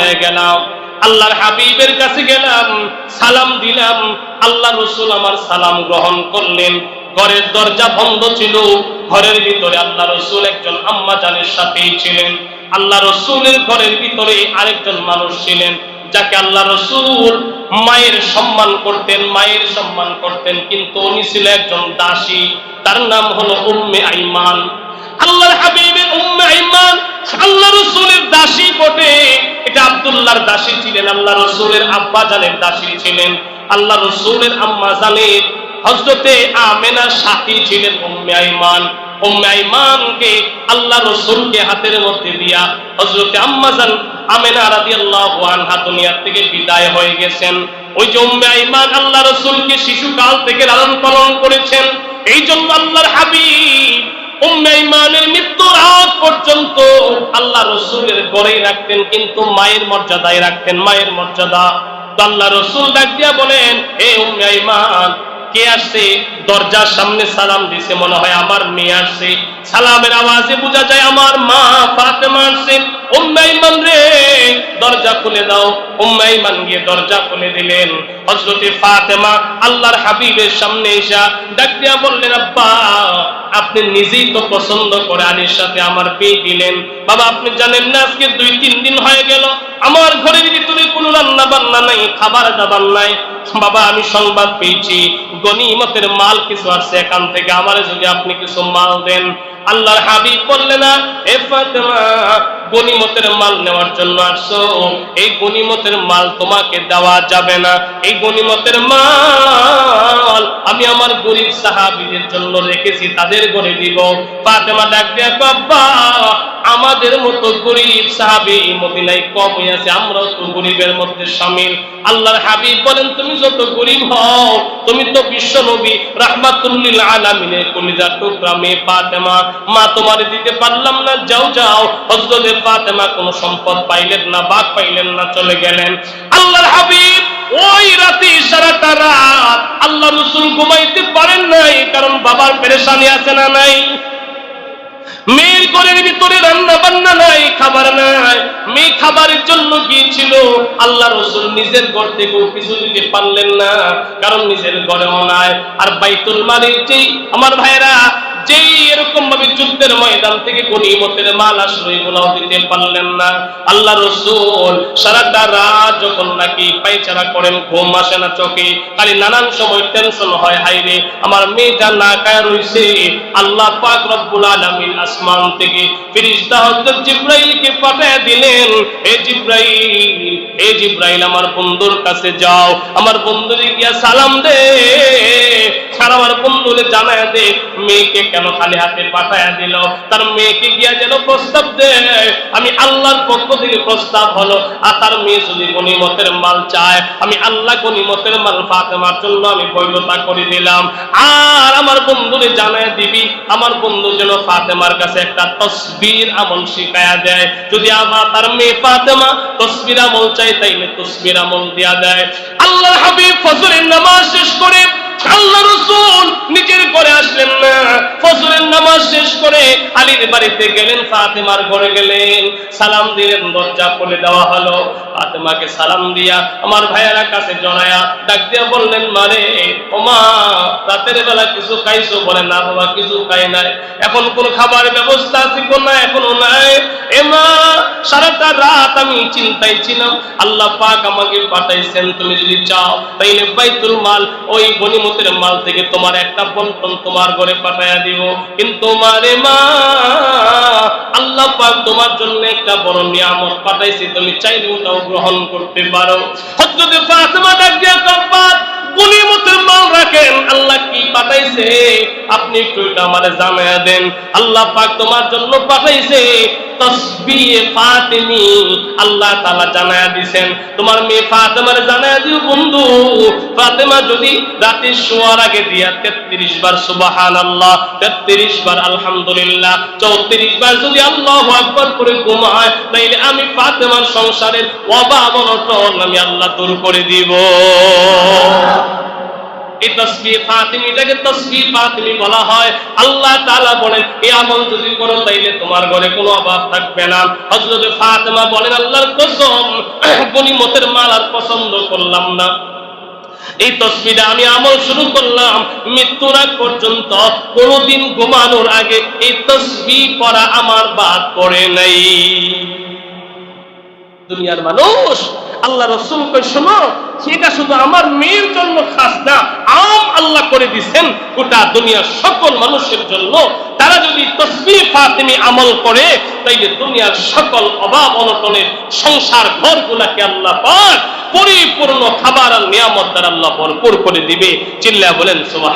হয়ে গেলাম, আল্লাহর হাবিবের কাছে গেলাম, সালাম দিলাম। আল্লাহ রাসূল আমার সালাম গ্রহণ করলেন। ঘরের দরজা বন্ধ ছিল, ঘরের ভিতরে আল্লাহ রাসূল একজন আম্মা জানের সাথেই ছিলেন। আল্লাহ রাসূলের ঘরের ভিতরে আরেকজন মানুষ ছিলেন যাকে আল্লাহ রাসূল মায়ের সম্মান করতেন, কিন্তু উনি ছিল একজন দাসী, তার নাম হলো উম্মে আইমান। আল্লাহর হাবিবের উম্মে আইমান আল্লাহ রাসূলের দাসী বটে, এটা আব্দুল্লাহর দাসী ছিলেন, আল্লাহ রাসূলের আব্বা জানের দাসী ছিলেন। আল্লাহ রাসূলের আম্মা জানের হযরতে আমেনার সাথী ছিলেন উম্মে আইমান। উম্মে আইমানকে আল্লাহ রাসূলকে হাতের মধ্যে দিয়া হযরতে আম্মা জান আমেনা রাদিয়াল্লাহু আনহা দুনিয়া থেকে বিদায় হয়ে গেছেন। ওই যে উম্মে আইমান আল্লাহ রাসূলকে শিশুকাল থেকে লালন পালন করেছেন। এই জন্য আল্লাহর হাবিব উম্মে আইমানের মৃত্যুর আগ পর্যন্ত আল্লাহ রাসূলের ঘরেই রাখতেন, কিন্তু মায়ের মর্যাদায় রাখতেন, মায়ের মর্যাদা। আল্লাহ রাসূল ডাক দিয়া বলেন, হে উম্মে আইমান, কে আসছে? দরজার সামনে সালাম দিছে, মনে হয় আমার মেয়ে আসছে। সালামের আওয়াজে বোঝা যায় আমার মা ফাতেমা আসছে। উম্মে আইমান রে, দরজা খুলে দাও। উম্মে আইমান গিয়ে দরজা খুলে দিলেন। হযরতে ফাতেমা আল্লাহর হাবিবের সামনে এসে ডাক দিয়া বললেন, আব্বা, আপনি নিজেই তো পছন্দ করে আলীর সাথে আমার বিয়ে দিলেন। বাবা, আপনি জানেন না আজকে 2-3 দিন হয়ে গেল আমার ঘরের ভিতরে কোনো রান্না বান্না নাই, খাবার দাবার নাই। বাবা, আমি সংবাদ পেয়েছি গনিমতের মাল কিছু আসছে এখান থেকে, আমারে যদি আপনি কিছু মাল দেন। আল্লাহর হাবিব বললেন, না এ ফাতেমা, গনিমতের মাল নেওয়ার জন্য আসছো, এই গনিমতের মাল তোমাকে দেওয়া যাবে না। এই গনিমতের মাল আমি আমার গরিব সাহাবীদের জন্য রেখেছি, তাদের ঘরে দিব। ফাতেমা ডাক দিয়ে, আব্বা, আমাদের মতো গরিব সাহাবী মদিনায় কম হইয়াছে, আমরাও তো গরিবের মধ্যে শামিল। আল্লাহর হাবিব বলেন, তুমি যত গরিব হও, তুমি তো বিশ্ব নবী রাহমাতুল লিল আলামিনের কলিজার টুকরা মেয়ে ফাতেমা, মা তোমারে দিতে পারলাম না, যাও যাও। হযরতে ফাতেমা কোনো সম্পদ পাইলেন না, বাগ পাইলেন না, চলে গেলেন। আল্লাহর হাবিব ওই রাতে সারাটা রাত আল্লাহ রাসূল ঘুমাইতে পারেন নাই, কারণ বাবার পেরেশানি আছে না নাই? মেয়ের ঘরের ভিতরে রান্না বান্না নাই, খাবার নাই। মেয়ে খাবারের জন্য গিয়েছিল, আল্লাহ রাসূল নিজের ঘর থেকেও কিছু দিতে পারলেন না, কারণ নিজের ঘরেও নাই। আর বাইতুল মালের যেই আমার ভাইরা যেই এরকম ভাবে যুদ্ধের ময়দান থেকে গনিমতের মাল আসলো, এগুলোও দিতে পারলেন না। আল্লাহ রাসূল সারাটা রাত যখন নাকি পায়চারা করেন, ঘুম আসে না চোখে, খালি নানান সময় টেনশন হয়, হায়রে আমার মেয়েটা না খায় রইছে। আল্লাহ পাক রব্বুল আলামিন আসমান থেকে ফেরেশতা হযরত জিবরাইলকে পাঠিয়ে দিলেন, হে জিবরাইল, আমার বন্ধুর কাছে যাও, আমার বন্ধুরে গিয়া সালাম দে, আর আমার বন্ধুরে জানায় দে মেয়েকে কেন খালি হাতে পাঠায়া দিল, তার মেয়েকে গিয়া যেন প্রস্তাব দেয়। আমি আল্লাহর পক্ষ থেকে প্রস্তাব হলো, আর তার মেয়ে যদি গনিমতের মাল চায়, আমি আল্লাহ গনিমতের মাল ফাতেমার জন্য আমি বৈধতা করে দিলাম। আর আমার বন্ধুরে জানায় দিবি, আমার বন্ধু যেন ফাতেমার কাছে একটা তসবির আমল শিখায়া দেয়। যদি আমার তার মেয়ে ফাতেমা তসবির আমল চাই, তাইলে তসবির আমল দেয়া দেয়। আল্লাহর হাবিব ফজরের নামাজ শেষ করে আল্লাহ রাসূল নিজের ঘরে আসলেন না, ফজরের নামাজ শেষ করে আলীর বাড়িতে গেলেন, ফাতেমার ঘরে গেলেন, সালাম দিলেন, দরজা খুলে দেওয়া হলো। ফাতেমাকে সালাম দিয়া আমার ভাইয়েরা কাছে জড়ায়া ডাক দিয়া বললেন, মারে ও মা, রাতের বেলা কিছু খাইছো? বলে, না বাবা, কিছু খাই নাই। এখন কোন খাবারের ব্যবস্থা আছে? না, এখনো নাই। এ মা, সারাটা রাত আমি চিন্তায় ছিলাম, আল্লাহ পাক আমাকে পাঠাইছেন, তুমি যদি চাও তাইলে বাইতুল মাল, ওই গনিমতের মাল থেকে তোমার একটা বন্টন তোমার ঘরে পাঠায়া দিব। কিন্তু মারে মা, আল্লাহ পাক তোমার জন্য একটা বড় নিয়ামত পাঠাইছে, তুমি চাইলে ওটাও গ্রহণ করতে পারো। হযরত ফাতেমা ডাক দিয়া, আব্বা, গনিমতের মাল রাখেন, আল্লাহ কি পাঠাইছে আপনি একটু এটা আমারে জানায়া দেন। আল্লাহ পাক তোমার জন্য পাঠাইছে তসবিহ ফাতিমি, আল্লাহ তাআলা জানায়া দিবেন, তোমার মেয়ে ফাতেমারে জানায়া দিও, বন্ধু ফাতেমা যদি রাতে শোয়ার আগে দিয়া 33 বার সুবহানাল্লাহ, 33 বার আলহামদুলিল্লাহ, 34 বার যদি আল্লাহু আকবার করে ঘুমায়, তাইলে আমি ফাতেমার সংসারের অভাব অনটন আমি আল্লাহ দূর করে দিব। এই তাসবিহ ফাতিমিটাকে তাসবিহ ফাতিমি বলা হয়। আল্লাহ তাআলা বলেন এই আমল যদি করো তাইলে তোমার ঘরে কোনো অভাব থাকবে না। হযরত ফাতেমা বলেন আল্লাহর কসম গনিমতের মাল আর পছন্দ করলাম না, এই তাসবিহটা আমি আমল শুরু করলাম, মৃত্যুর আগ পর্যন্ত কোনদিন ঘুমানোর আগে এই তাসবিহ পড়া আমার বাদ পড়ে নাই। দুনিয়ার মানুষ আল্লাহ রাসূল কই শোনো, সেটা শুধু আমার মেয়ের জন্য খাস না, আম আল্লাহ করে দিবেন গোটা দুনিয়ার সকল মানুষের জন্য। তারা যদি তাসবিহ ফাতিমি আমল করে তাইলে দুনিয়ার সকল অভাব অনটনের সংসার ঘরগুলোকে আল্লাহ পাক পরিপূর্ণ খাবার আর নিয়ামত দ্বারা আল্লাহ ভরপুর করে দিবে। চিল্লায়া বলেন সুবহান।